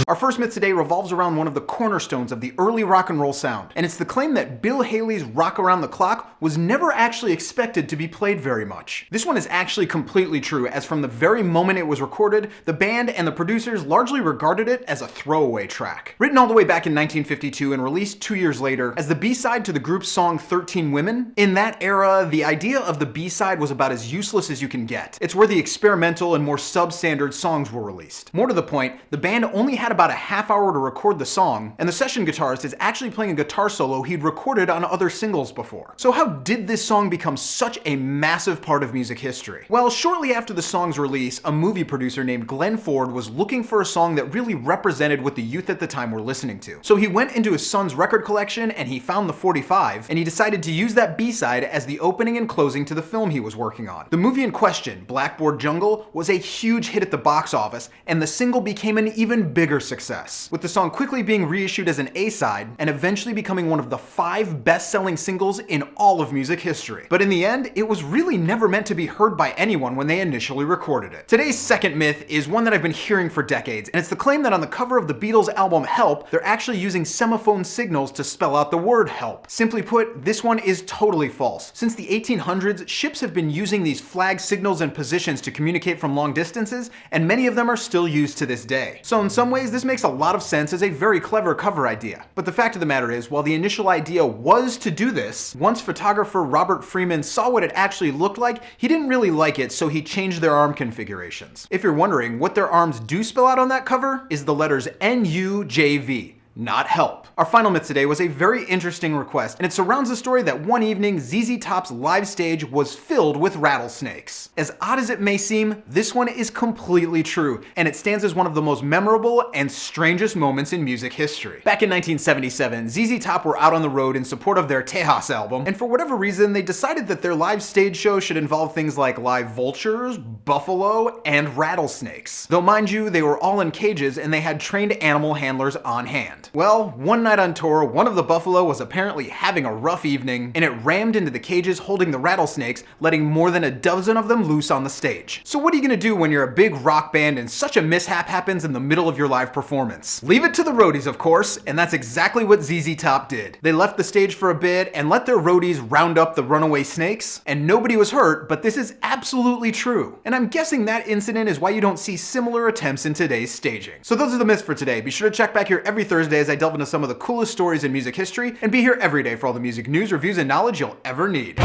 Our first myth today revolves around one of the cornerstones of the early rock and roll sound, and it's the claim that Bill Haley's Rock Around the Clock was never actually expected to be played very much. This one is actually completely true, as from the very moment it was recorded, the band and the producers largely regarded it as a throwaway track. Written all the way back in 1952 and released 2 years later as the B-side to the group's song 13 Women, in that era, the idea of the B-side was about as useless as you can get. It's where the experimental and more substandard songs were released. More to the point, the band only had about a half hour to record the song, and the session guitarist is actually playing a guitar solo he'd recorded on other singles before. So how did this song become such a massive part of music history? Well, shortly after the song's release, a movie producer named Glenn Ford was looking for a song that really represented what the youth at the time were listening to. So he went into his son's record collection and he found the 45, and he decided to use that B-side as the opening and closing to the film he was working on. The movie in question, Blackboard Jungle, was a huge hit at the box office, and the single became an even bigger success, with the song quickly being reissued as an A-side and eventually becoming one of the 5 best-selling singles in all of music history. But in the end, it was really never meant to be heard by anyone when they initially recorded it. Today's second myth is one that I've been hearing for decades, and it's the claim that on the cover of the Beatles album Help, they're actually using semaphone signals to spell out the word help. Simply put, this one is totally false. Since the 1800s, ships have been using these flag signals and positions to communicate from long distances, and many of them are still used to this day. So in some ways, this makes a lot of sense as a very clever cover idea. But the fact of the matter is, while the initial idea was to do this, once photographer Robert Freeman saw what it actually looked like, he didn't really like it, so he changed their arm configurations. If you're wondering, what their arms do spell out on that cover is the letters NUJV. Not help. Our final myth today was a very interesting request, and it surrounds the story that one evening ZZ Top's live stage was filled with rattlesnakes. As odd as it may seem, this one is completely true, and it stands as one of the most memorable and strangest moments in music history. Back in 1977, ZZ Top were out on the road in support of their Tejas album, and for whatever reason, they decided that their live stage show should involve things like live vultures, buffalo, and rattlesnakes. Though mind you, they were all in cages and they had trained animal handlers on hand. Well, one night on tour, one of the buffalo was apparently having a rough evening, and it rammed into the cages holding the rattlesnakes, letting more than a dozen of them loose on the stage. So what are you gonna do when you're a big rock band and such a mishap happens in the middle of your live performance? Leave it to the roadies, of course, and that's exactly what ZZ Top did. They left the stage for a bit and let their roadies round up the runaway snakes, and nobody was hurt, but this is absolutely true. And I'm guessing that incident is why you don't see similar attempts in today's staging. So those are the myths for today. Be sure to check back here every Thursday as I delve into some of the coolest stories in music history, and be here every day for all the music news, reviews, and knowledge you'll ever need.